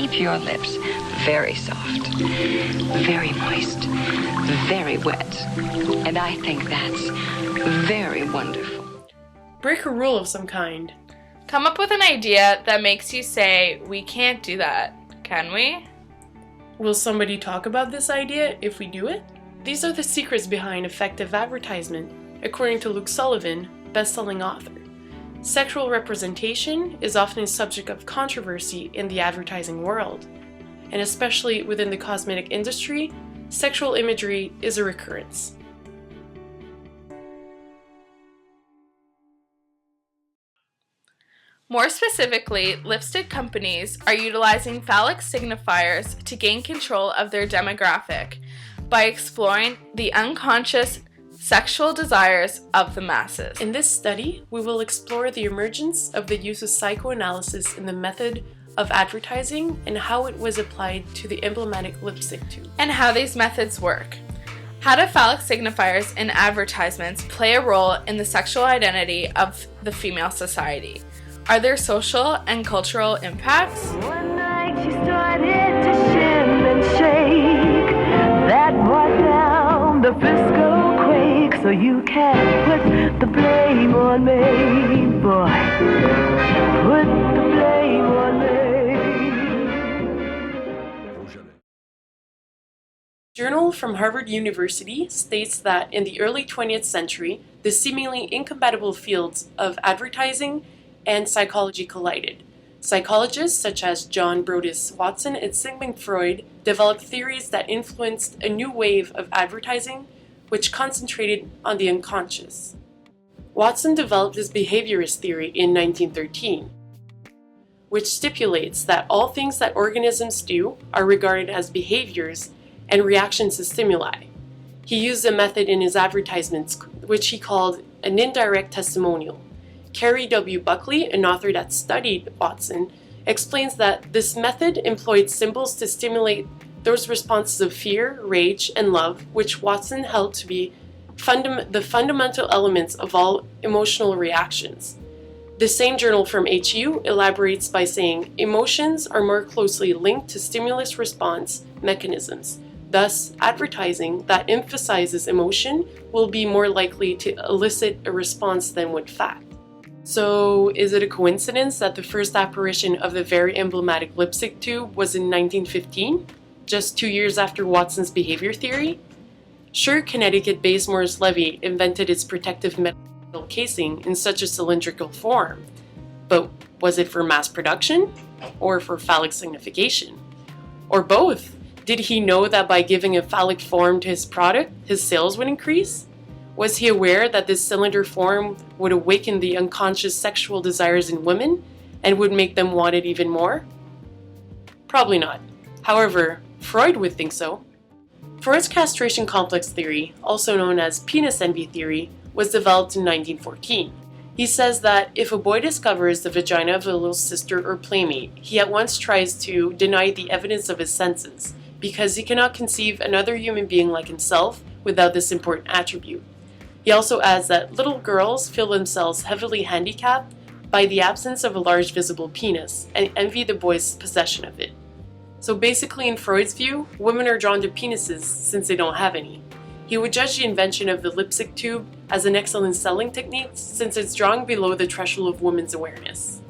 keep your lips very soft, very moist, very wet. And I think that's very wonderful. Break a rule of some kind. Come up with an idea that makes you say, we can't do that, can we? Will somebody talk about this idea if we do it? These are the secrets behind effective advertisement, according to Luke Sullivan, best-selling author. Sexual representation is often a subject of controversy in the advertising world, and especially within the cosmetic industry, sexual imagery is a recurrence. More specifically, lipstick companies are utilizing phallic signifiers to gain control of their demographic by exploring the unconscious sexual desires of the masses. In this study, we will explore the emergence of the use of psychoanalysis in the method of advertising and how it was applied to the emblematic lipstick tube. And how these methods work. How do phallic signifiers in advertisements play a role in the sexual identity of the female society? Are there social and cultural impacts? One night she started to shim and shake. That brought down the Frisco quake. So you can't put the blame on me, boy. Put the blame on me. Journal from Harvard University states that in the early 20th century, the seemingly incompatible fields of advertising and psychology collided. Psychologists such as John Brodus Watson and Sigmund Freud developed theories that influenced a new wave of advertising, which concentrated on the unconscious. Watson developed his behaviorist theory in 1913, which stipulates that all things that organisms do are regarded as behaviors and reactions to stimuli. He used a method in his advertisements which he called an indirect testimonial. Carrie W. Buckley, an author that studied Watson, explains that this method employed symbols to stimulate those responses of fear, rage, and love, which Watson held to be the fundamental elements of all emotional reactions. The same journal from HU elaborates by saying emotions are more closely linked to stimulus response mechanisms. Thus, advertising that emphasizes emotion will be more likely to elicit a response than would fact. So, is it a coincidence that the first apparition of the very emblematic lipstick tube was in 1915, just 2 years after Watson's behavior theory? Sure, Connecticut-based Morris Levy invented its protective metal casing in such a cylindrical form, but was it for mass production or for phallic signification? Or both? Did he know that by giving a phallic form to his product, his sales would increase? Was he aware that this cylinder form would awaken the unconscious sexual desires in women and would make them want it even more? Probably not. However, Freud would think so. Freud's castration complex theory, also known as penis envy theory, was developed in 1914. He says that if a boy discovers the vagina of a little sister or playmate, he at once tries to deny the evidence of his senses, because he cannot conceive another human being like himself without this important attribute. He also adds that little girls feel themselves heavily handicapped by the absence of a large visible penis and envy the boy's possession of it. So basically, in Freud's view, women are drawn to penises since they don't have any. He would judge the invention of the lipstick tube as an excellent selling technique since it's drawing below the threshold of women's awareness.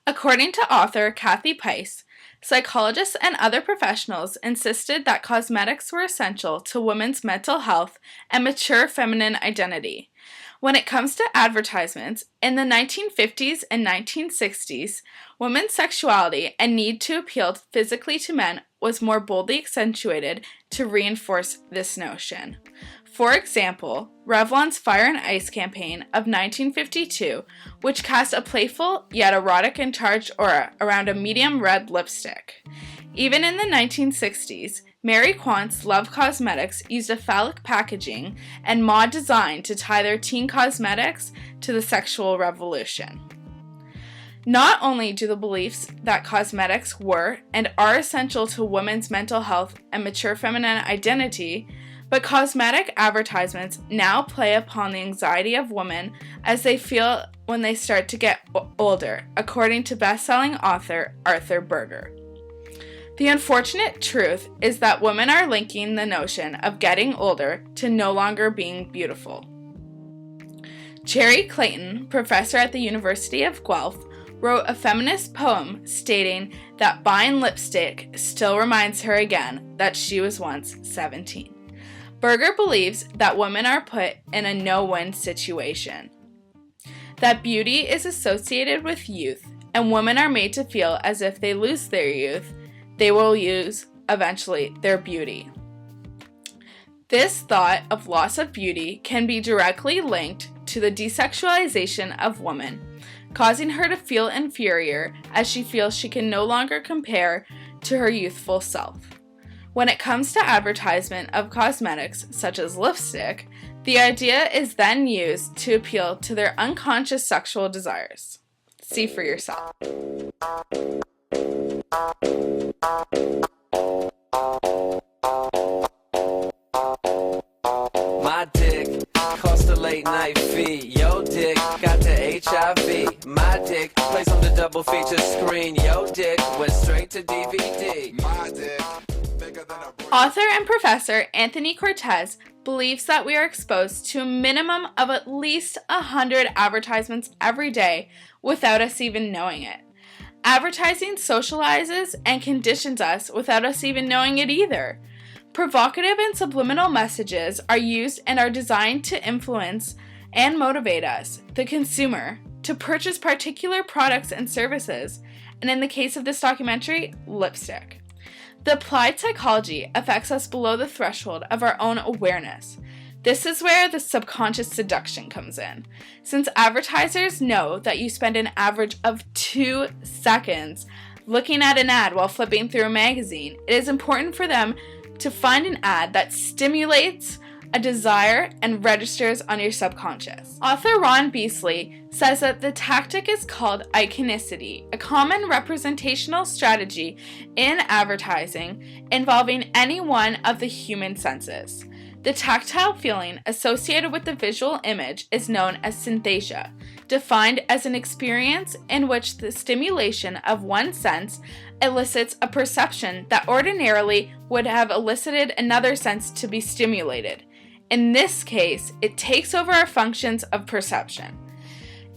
According to author Kathy Pice, psychologists and other professionals insisted that cosmetics were essential to women's mental health and mature feminine identity. When it comes to advertisements, in the 1950s and 1960s, women's sexuality and need to appeal physically to men was more boldly accentuated to reinforce this notion. For example, Revlon's Fire and Ice campaign of 1952, which cast a playful yet erotic and charged aura around a medium red lipstick. Even in the 1960s, Mary Quant's Love Cosmetics used a phallic packaging and mod design to tie their teen cosmetics to the sexual revolution. Not only do the beliefs that cosmetics were and are essential to women's mental health and mature feminine identity, But cosmetic advertisements now play upon the anxiety of women as they feel when they start to get older, according to best-selling author Arthur Berger. The unfortunate truth is that women are linking the notion of getting older to no longer being beautiful. Cherry Clayton, professor at the University of Guelph, wrote a feminist poem stating that buying lipstick still reminds her again that she was once 17. Berger believes that women are put in a no-win situation, that beauty is associated with youth, and women are made to feel as if they lose their youth, they will lose, eventually, their beauty. This thought of loss of beauty can be directly linked to the desexualization of women, causing her to feel inferior as she feels she can no longer compare to her youthful self. When it comes to advertisement of cosmetics, such as lipstick, the idea is then used to appeal to their unconscious sexual desires. See for yourself. My dick cost a late night fee. Yo dick got the HIV. My dick plays on the double feature screen. Yo dick went straight to DVD. My dick bigger than a... Author and professor Anthony Cortez believes that we are exposed to a minimum of at least 100 advertisements every day without us even knowing it. Advertising socializes and conditions us without us even knowing it either. Provocative and subliminal messages are used and are designed to influence and motivate us, the consumer, to purchase particular products and services, and in the case of this documentary, lipstick. The applied psychology affects us below the threshold of our own awareness. This is where the subconscious seduction comes in. Since advertisers know that you spend an average of 2 seconds looking at an ad while flipping through a magazine, it is important for them to find an ad that stimulates a desire and registers on your subconscious. Author Ron Beasley says that the tactic is called iconicity, a common representational strategy in advertising involving any one of the human senses. The tactile feeling associated with the visual image is known as synesthesia, defined as an experience in which the stimulation of one sense elicits a perception that ordinarily would have elicited another sense to be stimulated. In this case, it takes over our functions of perception.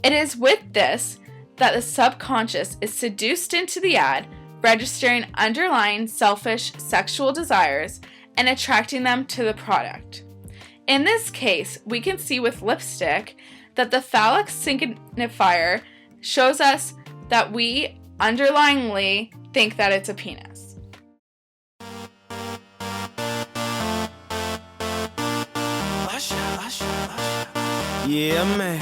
It is with this that the subconscious is seduced into the ad, registering underlying selfish sexual desires and attracting them to the product. In this case, we can see with lipstick that the Phallic Signifier shows us that we underlyingly think that it's a penis. Yeah, man.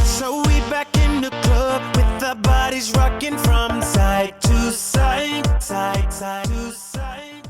So we back in the club with our bodies rocking from side to side, side to side.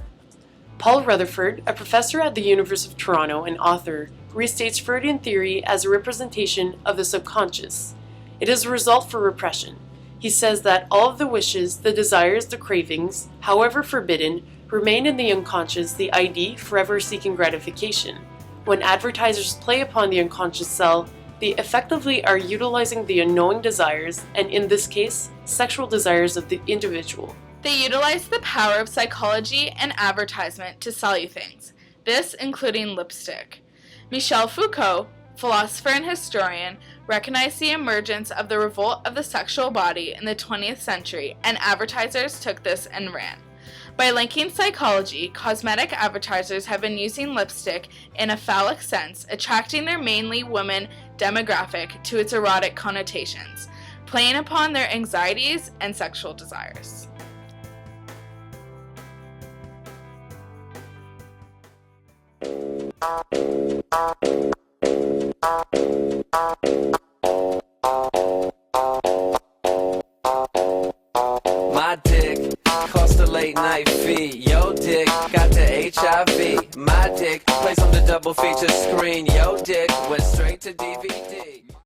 Paul Rutherford, a professor at the University of Toronto and author, restates Freudian theory as a representation of the subconscious. It is a result for repression. He says that all of the wishes, the desires, the cravings, however forbidden, remain in the unconscious, the ID, forever seeking gratification. When advertisers play upon the unconscious self, they effectively are utilizing the unknowing desires, and in this case, sexual desires of the individual. They utilize the power of psychology and advertisement to sell you things, this including lipstick. Michel Foucault, philosopher and historian, recognized the emergence of the revolt of the sexual body in the 20th century, and advertisers took this and ran. By linking psychology, cosmetic advertisers have been using lipstick in a phallic sense, attracting their mainly women demographic to its erotic connotations, playing upon their anxieties and sexual desires. My dick cost a late night fee. Yo dick got the HIV. My dick plays on the double feature screen. Yo dick went straight to DVD.